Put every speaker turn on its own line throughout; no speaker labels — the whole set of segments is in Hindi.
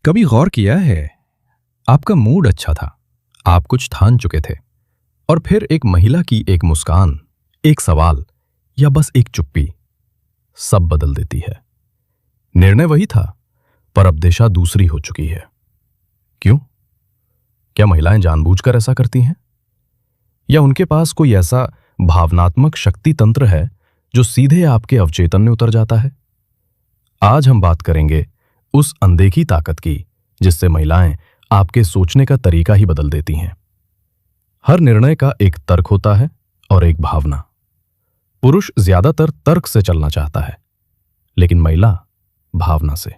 कभी गौर किया है, आपका मूड अच्छा था, आप कुछ ठान चुके थे, और फिर एक महिला की एक मुस्कान, एक सवाल या बस एक चुप्पी सब बदल देती है। निर्णय वही था, पर अब दिशा दूसरी हो चुकी है। क्यों? क्या महिलाएं जानबूझकर ऐसा करती हैं, या उनके पास कोई ऐसा भावनात्मक शक्ति तंत्र है जो सीधे आपके अवचेतन में उतर जाता है? आज हम बात करेंगे उस अनदेखी ताकत की जिससे महिलाएं आपके सोचने का तरीका ही बदल देती हैं। हर निर्णय का एक तर्क होता है और एक भावना। पुरुष ज्यादातर तर्क से चलना चाहता है, लेकिन महिला भावना से।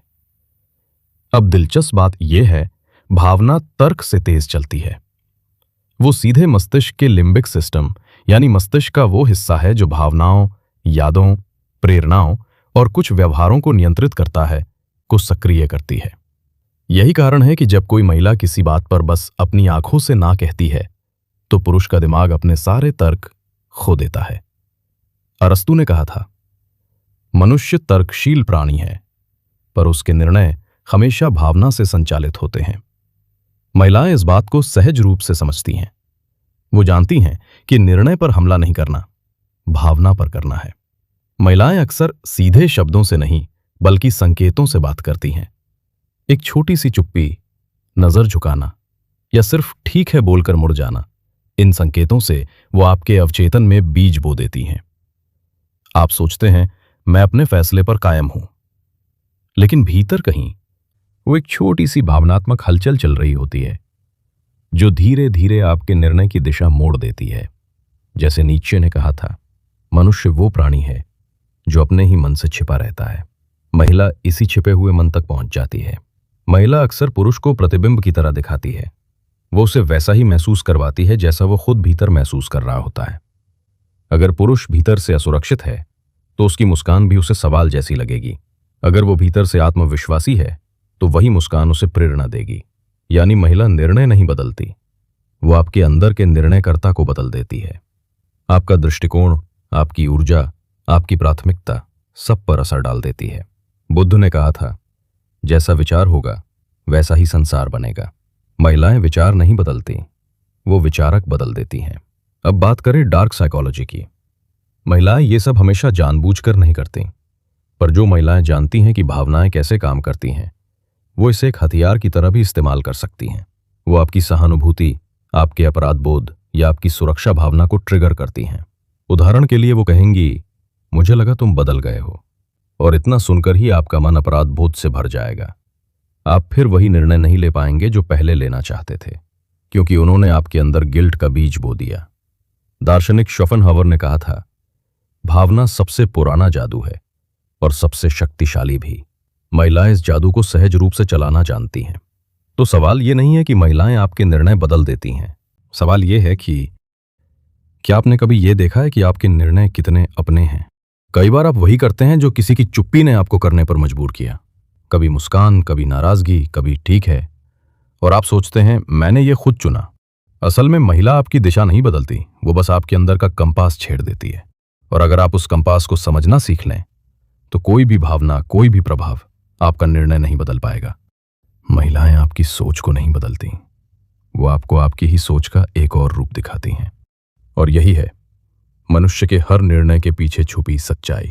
अब दिलचस्प बात यह है, भावना तर्क से तेज चलती है। वो सीधे मस्तिष्क के लिम्बिक सिस्टम यानी मस्तिष्क का वो हिस्सा है जो भावनाओं, यादों, प्रेरणाओं और कुछ व्यवहारों को नियंत्रित करता है, को सक्रिय करती है। यही कारण है कि जब कोई महिला किसी बात पर बस अपनी आंखों से ना कहती है, तो पुरुष का दिमाग अपने सारे तर्क खो देता है। अरस्तू ने कहा था, मनुष्य तर्कशील प्राणी है, पर उसके निर्णय हमेशा भावना से संचालित होते हैं। महिलाएं इस बात को सहज रूप से समझती हैं। वो जानती हैं कि निर्णय पर हमला नहीं करना, भावना पर करना है। महिलाएं अक्सर सीधे शब्दों से नहीं, बल्कि संकेतों से बात करती हैं। एक छोटी सी चुप्पी, नजर झुकाना या सिर्फ ठीक है बोलकर मुड़ जाना, इन संकेतों से वो आपके अवचेतन में बीज बो देती हैं। आप सोचते हैं मैं अपने फैसले पर कायम हूं, लेकिन भीतर कहीं वो एक छोटी सी भावनात्मक हलचल चल रही होती है जो धीरे धीरे आपके निर्णय की दिशा मोड़ देती है। जैसे नीत्शे ने कहा था, मनुष्य वो प्राणी है जो अपने ही मन से छिपा रहता है। महिला इसी छिपे हुए मन तक पहुंच जाती है। महिला अक्सर पुरुष को प्रतिबिंब की तरह दिखाती है। वो उसे वैसा ही महसूस करवाती है जैसा वो खुद भीतर महसूस कर रहा होता है। अगर पुरुष भीतर से असुरक्षित है, तो उसकी मुस्कान भी उसे सवाल जैसी लगेगी। अगर वो भीतर से आत्मविश्वासी है, तो वही मुस्कान उसे प्रेरणा देगी। यानी महिला निर्णय नहीं बदलती, वो आपके अंदर के निर्णयकर्ता को बदल देती है। आपका दृष्टिकोण, आपकी ऊर्जा, आपकी प्राथमिकता सब पर असर डाल देती है। बुद्ध ने कहा था, जैसा विचार होगा वैसा ही संसार बनेगा। महिलाएं विचार नहीं बदलती, वो विचारक बदल देती हैं। अब बात करें डार्क साइकोलॉजी की। महिलाएं ये सब हमेशा जानबूझकर नहीं करती, पर जो महिलाएं जानती हैं कि भावनाएं कैसे काम करती हैं, वो इसे एक हथियार की तरह भी इस्तेमाल कर सकती हैं। वो आपकी सहानुभूति, आपके अपराध बोध या आपकी सुरक्षा भावना को ट्रिगर करती हैं। उदाहरण के लिए वो कहेंगी, मुझे लगा तुम बदल गए हो, और इतना सुनकर ही आपका मन अपराध बोध से भर जाएगा। आप फिर वही निर्णय नहीं ले पाएंगे जो पहले लेना चाहते थे, क्योंकि उन्होंने आपके अंदर गिल्ट का बीज बो दिया। दार्शनिक शोपेनहावर ने कहा था, भावना सबसे पुराना जादू है और सबसे शक्तिशाली भी। महिलाएं इस जादू को सहज रूप से चलाना जानती हैं। तो सवाल ये नहीं है कि महिलाएं आपके निर्णय बदल देती हैं। सवाल ये है कि क्या आपने कभी ये देखा है कि आपके निर्णय कितने अपने हैं? कई बार आप वही करते हैं जो किसी की चुप्पी ने आपको करने पर मजबूर किया। कभी मुस्कान, कभी नाराजगी, कभी ठीक है, और आप सोचते हैं मैंने ये खुद चुना। असल में महिला आपकी दिशा नहीं बदलती, वो बस आपके अंदर का कंपास छेड़ देती है। और अगर आप उस कंपास को समझना सीख लें, तो कोई भी भावना, कोई भी प्रभाव आपका निर्णय नहीं बदल पाएगा। महिलाएं आपकी सोच को नहीं बदलती, वो आपको आपकी ही सोच का एक और रूप दिखाती हैं। और यही है मनुष्य के हर निर्णय के पीछे छुपी सच्चाई।